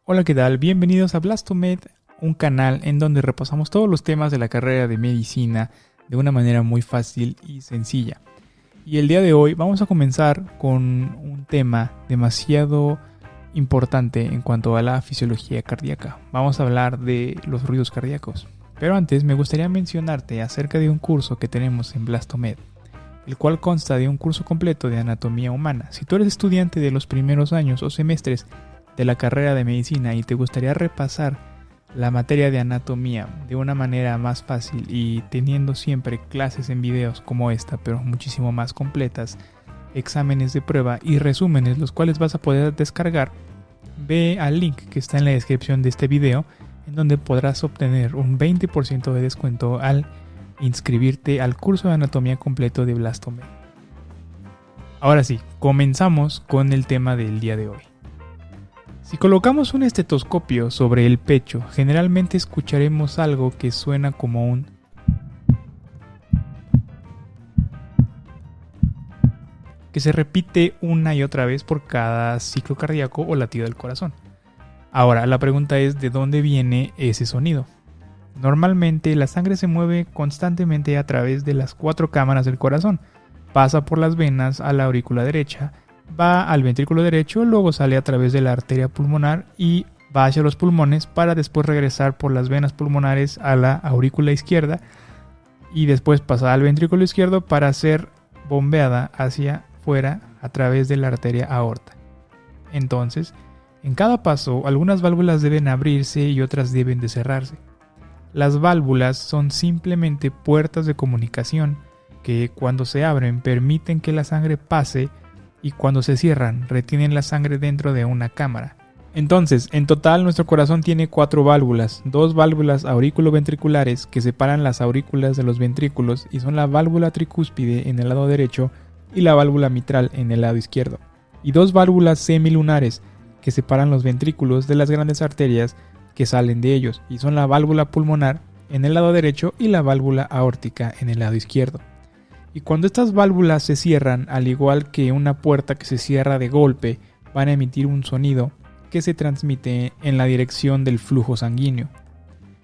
Hola, ¿qué tal? Bienvenidos a Blastomed, un canal en donde repasamos todos los temas de la carrera de medicina de una manera muy fácil y sencilla. Y el día de hoy vamos a comenzar con un tema demasiado importante en cuanto a la fisiología cardíaca. Vamos a hablar de los ruidos cardíacos. Pero antes me gustaría mencionarte acerca de un curso que tenemos en Blastomed, el cual consta de un curso completo de anatomía humana. Si tú eres estudiante de los primeros años o semestres de la carrera de medicina y te gustaría repasar la materia de anatomía de una manera más fácil y teniendo siempre clases en videos como esta, pero muchísimo más completas, exámenes de prueba y resúmenes los cuales vas a poder descargar, ve al link que está en la descripción de este video, en donde podrás obtener un 20% de descuento al inscribirte al curso de anatomía completo de Blastomed. Ahora sí, comenzamos con el tema del día de hoy. Si colocamos un estetoscopio sobre el pecho, generalmente escucharemos algo que suena como un que se repite una y otra vez por cada ciclo cardíaco o latido del corazón. Ahora, la pregunta es ¿de dónde viene ese sonido? Normalmente la sangre se mueve constantemente a través de las 4 cámaras del corazón, pasa por las venas a la aurícula derecha, va al ventrículo derecho, luego sale a través de la arteria pulmonar y va hacia los pulmones para después regresar por las venas pulmonares a la aurícula izquierda y después pasar al ventrículo izquierdo para ser bombeada hacia fuera a través de la arteria aorta. Entonces, en cada paso, algunas válvulas deben abrirse y otras deben de cerrarse. Las válvulas son simplemente puertas de comunicación que cuando se abren permiten que la sangre pase y cuando se cierran retienen la sangre dentro de una cámara. Entonces, en total nuestro corazón tiene 4 válvulas, 2 válvulas auriculoventriculares que separan las aurículas de los ventrículos y son la válvula tricúspide en el lado derecho y la válvula mitral en el lado izquierdo, y 2 válvulas semilunares que separan los ventrículos de las grandes arterias que salen de ellos y son la válvula pulmonar en el lado derecho y la válvula aórtica en el lado izquierdo. Y cuando estas válvulas se cierran, al igual que una puerta que se cierra de golpe, van a emitir un sonido que se transmite en la dirección del flujo sanguíneo.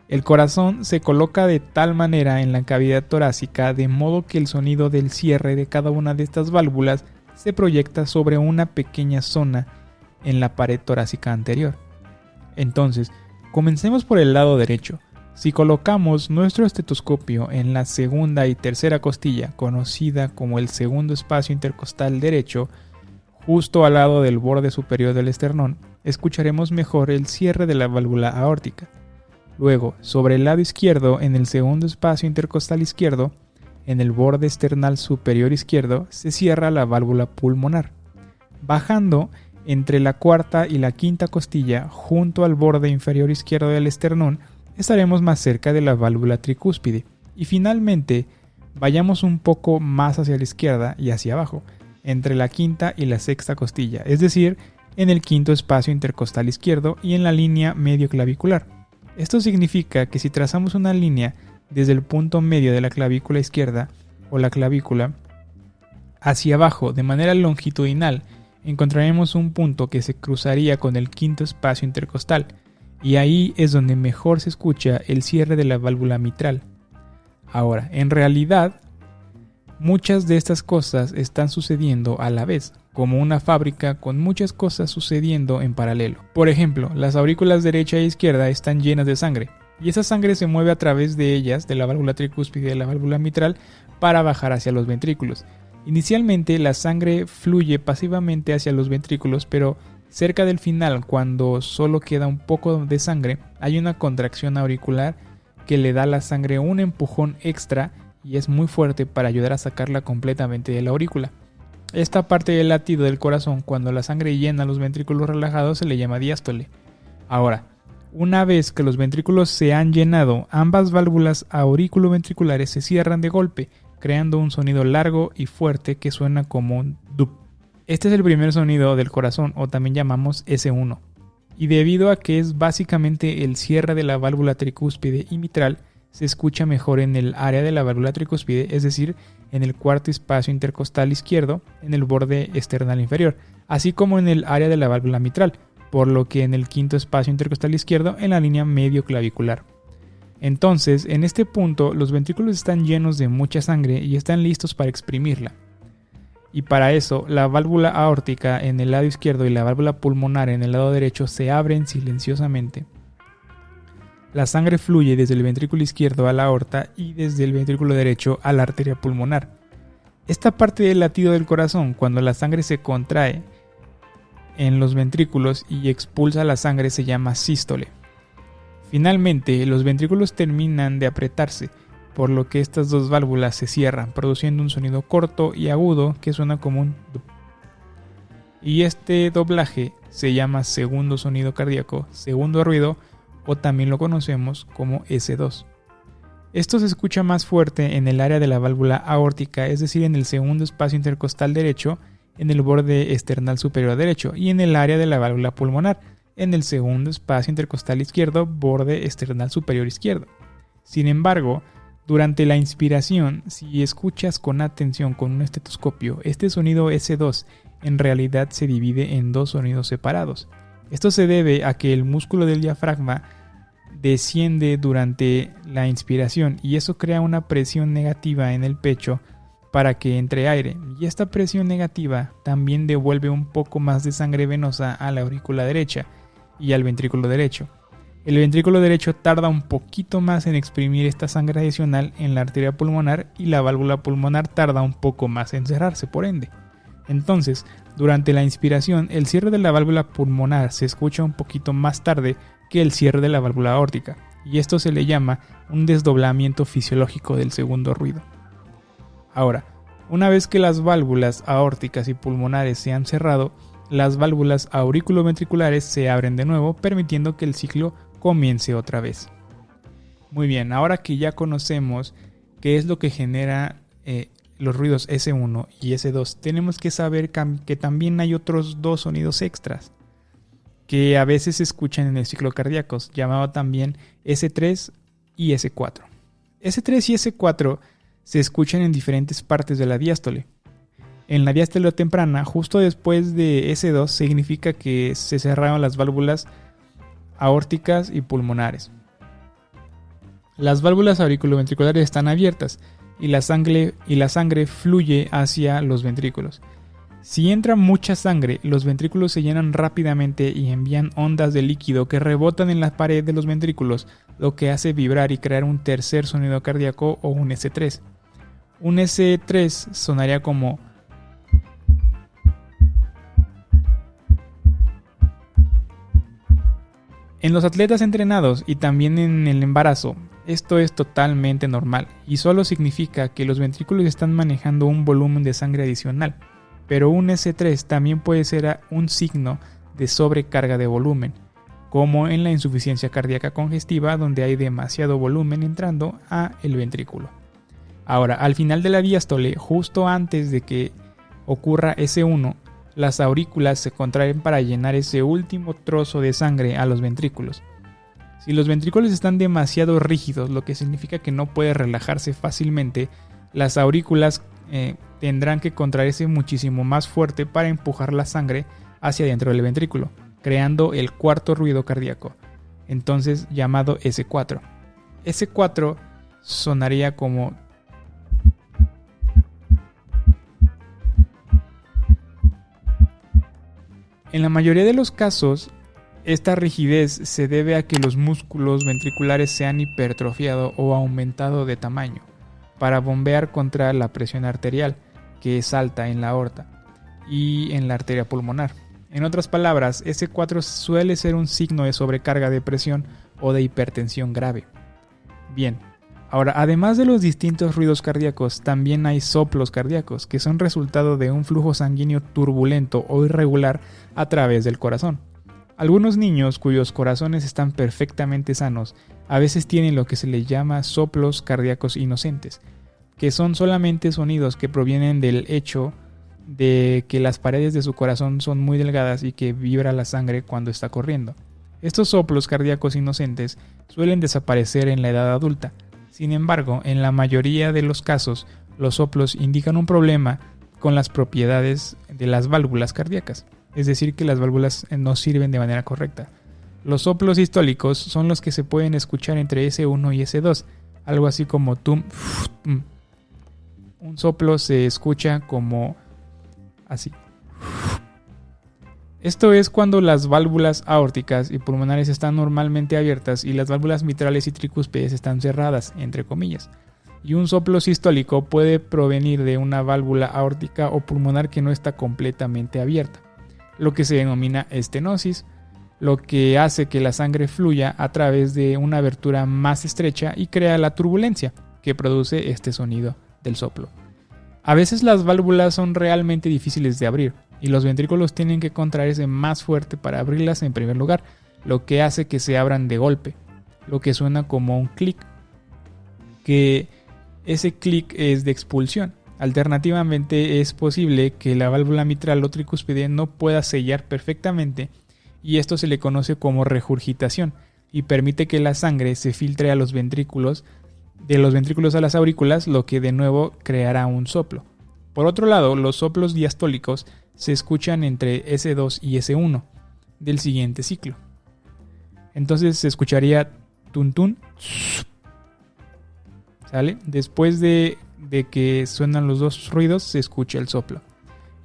El corazón se coloca de tal manera en la cavidad torácica de modo que el sonido del cierre de cada una de estas válvulas se proyecta sobre una pequeña zona en la pared torácica anterior. Entonces, comencemos por el lado derecho. Si colocamos nuestro estetoscopio en la segunda y tercera costilla, conocida como el segundo espacio intercostal derecho, justo al lado del borde superior del esternón, escucharemos mejor el cierre de la válvula aórtica. Luego, sobre el lado izquierdo, en el segundo espacio intercostal izquierdo, en el borde esternal superior izquierdo, se cierra la válvula pulmonar. Bajando entre la cuarta y la quinta costilla, junto al borde inferior izquierdo del esternón, estaremos más cerca de la válvula tricúspide. Y finalmente, vayamos un poco más hacia la izquierda y hacia abajo, entre la quinta y la sexta costilla, es decir, en el quinto espacio intercostal izquierdo y en la línea medio clavicular. Esto significa que si trazamos una línea desde el punto medio de la clavícula izquierda o la clavícula hacia abajo de manera longitudinal, encontraremos un punto que se cruzaría con el quinto espacio intercostal, y ahí es donde mejor se escucha el cierre de la válvula mitral. Ahora, en realidad, muchas de estas cosas están sucediendo a la vez, como una fábrica con muchas cosas sucediendo en paralelo. Por ejemplo, las aurículas derecha e izquierda están llenas de sangre, y esa sangre se mueve a través de ellas, de la válvula tricúspide y de la válvula mitral, para bajar hacia los ventrículos. Inicialmente la sangre fluye pasivamente hacia los ventrículos, pero cerca del final, cuando solo queda un poco de sangre, hay una contracción auricular que le da a la sangre un empujón extra y es muy fuerte para ayudar a sacarla completamente de la aurícula. Esta parte del latido del corazón, cuando la sangre llena los ventrículos relajados, se le llama diástole. Ahora, una vez que los ventrículos se han llenado, ambas válvulas auriculoventriculares se cierran de golpe, creando un sonido largo y fuerte que suena como un dup. Este es el primer sonido del corazón, o también llamamos S1. Y debido a que es básicamente el cierre de la válvula tricúspide y mitral, se escucha mejor en el área de la válvula tricúspide, es decir, en el cuarto espacio intercostal izquierdo, en el borde esternal inferior, así como en el área de la válvula mitral, por lo que en el quinto espacio intercostal izquierdo en la línea medio clavicular. Entonces, en este punto, los ventrículos están llenos de mucha sangre y están listos para exprimirla. Y para eso, la válvula aórtica en el lado izquierdo y la válvula pulmonar en el lado derecho se abren silenciosamente. La sangre fluye desde el ventrículo izquierdo a la aorta y desde el ventrículo derecho a la arteria pulmonar. Esta parte del latido del corazón, cuando la sangre se contrae en los ventrículos y expulsa la sangre, se llama sístole. Finalmente, los ventrículos terminan de apretarse, por lo que estas dos válvulas se cierran, produciendo un sonido corto y agudo que suena como un dup. Y este doblaje se llama segundo sonido cardíaco, segundo ruido, o también lo conocemos como S2. Esto se escucha más fuerte en el área de la válvula aórtica, es decir, en el segundo espacio intercostal derecho, en el borde esternal superior derecho, y en el área de la válvula pulmonar, en el segundo espacio intercostal izquierdo, borde esternal superior izquierdo. Sin embargo, durante la inspiración, si escuchas con atención con un estetoscopio, este sonido S2 en realidad se divide en dos sonidos separados. Esto se debe a que el músculo del diafragma desciende durante la inspiración y eso crea una presión negativa en el pecho para que entre aire, y esta presión negativa también devuelve un poco más de sangre venosa a la aurícula derecha y al ventrículo derecho. El ventrículo derecho tarda un poquito más en exprimir esta sangre adicional en la arteria pulmonar y la válvula pulmonar tarda un poco más en cerrarse, por ende. Entonces, durante la inspiración, el cierre de la válvula pulmonar se escucha un poquito más tarde que el cierre de la válvula aórtica, y esto se le llama un desdoblamiento fisiológico del segundo ruido. Ahora, una vez que las válvulas aórticas y pulmonares se han cerrado, las válvulas auriculoventriculares se abren de nuevo, permitiendo que el ciclo comience otra vez. Muy bien, ahora que ya conocemos qué es lo que genera los ruidos S1 y S2, tenemos que saber que también hay otros dos sonidos extras que a veces se escuchan en el ciclo cardíaco, llamado también S3 y S4. S3 y S4 se escuchan en diferentes partes de la diástole. En la diástole temprana, justo después de S2, significa que se cerraron las válvulas aórticas y pulmonares. Las válvulas auriculoventriculares están abiertas y la sangre fluye hacia los ventrículos. Si entra mucha sangre, los ventrículos se llenan rápidamente y envían ondas de líquido que rebotan en la pared de los ventrículos, lo que hace vibrar y crear un tercer sonido cardíaco o un S3. Un S3 sonaría como en los atletas entrenados y también en el embarazo. Esto es totalmente normal y solo significa que los ventrículos están manejando un volumen de sangre adicional, pero un S3 también puede ser un signo de sobrecarga de volumen, como en la insuficiencia cardíaca congestiva donde hay demasiado volumen entrando a el ventrículo. Ahora, al final de la diástole, justo antes de que ocurra S1, las aurículas se contraen para llenar ese último trozo de sangre a los ventrículos. Si los ventrículos están demasiado rígidos, lo que significa que no puede relajarse fácilmente, las aurículas tendrán que contraerse muchísimo más fuerte para empujar la sangre hacia dentro del ventrículo, creando el cuarto ruido cardíaco, entonces llamado S4. S4 sonaría como en la mayoría de los casos, esta rigidez se debe a que los músculos ventriculares se han hipertrofiado o aumentado de tamaño para bombear contra la presión arterial, que es alta en la aorta y en la arteria pulmonar. En otras palabras, S4 suele ser un signo de sobrecarga de presión o de hipertensión grave. Bien, ahora además de los distintos ruidos cardíacos, también hay soplos cardíacos, que son resultado de un flujo sanguíneo turbulento o irregular a través del corazón. Algunos niños cuyos corazones están perfectamente sanos a veces tienen lo que se les llama soplos cardíacos inocentes, que son solamente sonidos que provienen del hecho de que las paredes de su corazón son muy delgadas y que vibra la sangre cuando está corriendo. Estos soplos cardíacos inocentes suelen desaparecer en la edad adulta. Sin embargo, en la mayoría de los casos, los soplos indican un problema con las propiedades de las válvulas cardíacas. es decir que las válvulas no sirven de manera correcta. Los soplos sistólicos son los que se pueden escuchar entre S1 y S2, algo así como tum, tum. Un soplo se escucha como así. Esto es cuando las válvulas aórticas y pulmonares están normalmente abiertas y las válvulas mitrales y tricúspides están cerradas, entre comillas. Y un soplo sistólico puede provenir de una válvula aórtica o pulmonar que no está completamente abierta, lo que se denomina estenosis, lo que hace que la sangre fluya a través de una abertura más estrecha y crea la turbulencia que produce este sonido del soplo. A veces las válvulas son realmente difíciles de abrir y los ventrículos tienen que contraerse más fuerte para abrirlas en primer lugar, lo que hace que se abran de golpe, lo que suena como un clic, que ese clic es de expulsión. Alternativamente es posible que la válvula mitral o tricúspide no pueda sellar perfectamente y esto se le conoce como regurgitación y permite que la sangre se filtre a los ventrículos, de los ventrículos a las aurículas, lo que de nuevo creará un soplo. Por otro lado, los soplos diastólicos se escuchan entre S2 y S1 del siguiente ciclo. Entonces se escucharía tun tun, ¿sale? Después de que suenan los dos ruidos se escucha el soplo.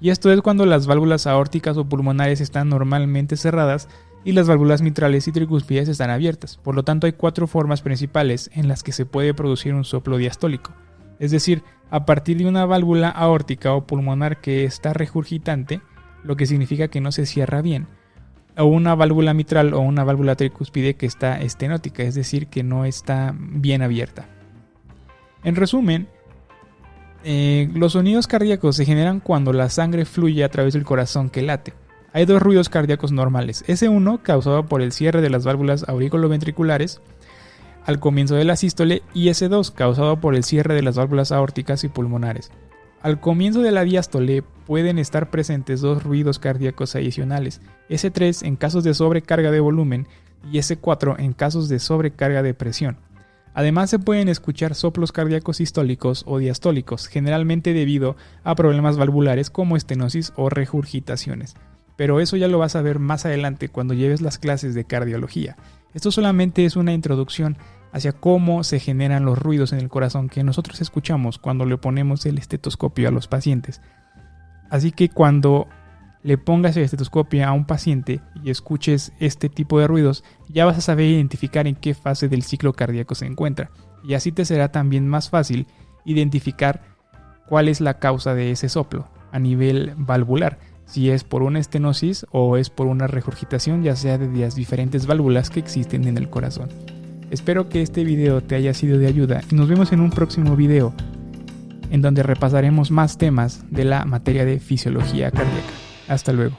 Y esto es cuando las válvulas aórticas o pulmonares están normalmente cerradas y las válvulas mitrales y tricúspides están abiertas. Por lo tanto, hay 4 formas principales en las que se puede producir un soplo diastólico. Es decir, a partir de una válvula aórtica o pulmonar que está regurgitante, lo que significa que no se cierra bien, o una válvula mitral o una válvula tricúspide que está estenótica, es decir, que no está bien abierta. En resumen, los sonidos cardíacos se generan cuando la sangre fluye a través del corazón que late. Hay 2 ruidos cardíacos normales, S1 causado por el cierre de las válvulas aurículo-ventriculares al comienzo de la sístole y S2 causado por el cierre de las válvulas aórticas y pulmonares. Al comienzo de la diástole pueden estar presentes 2 ruidos cardíacos adicionales, S3 en casos de sobrecarga de volumen y S4 en casos de sobrecarga de presión. Además se pueden escuchar soplos cardíacos sistólicos o diastólicos, generalmente debido a problemas valvulares como estenosis o regurgitaciones. Pero eso ya lo vas a ver más adelante cuando lleves las clases de cardiología. Esto solamente es una introducción hacia cómo se generan los ruidos en el corazón que nosotros escuchamos cuando le ponemos el estetoscopio a los pacientes. Así que cuando le pongas el estetoscopio a un paciente y escuches este tipo de ruidos, ya vas a saber identificar en qué fase del ciclo cardíaco se encuentra. Y así te será también más fácil identificar cuál es la causa de ese soplo a nivel valvular. Si es por una estenosis o es por una regurgitación, ya sea de las diferentes válvulas que existen en el corazón. Espero que este video te haya sido de ayuda y nos vemos en un próximo video en donde repasaremos más temas de la materia de fisiología cardíaca. Hasta luego.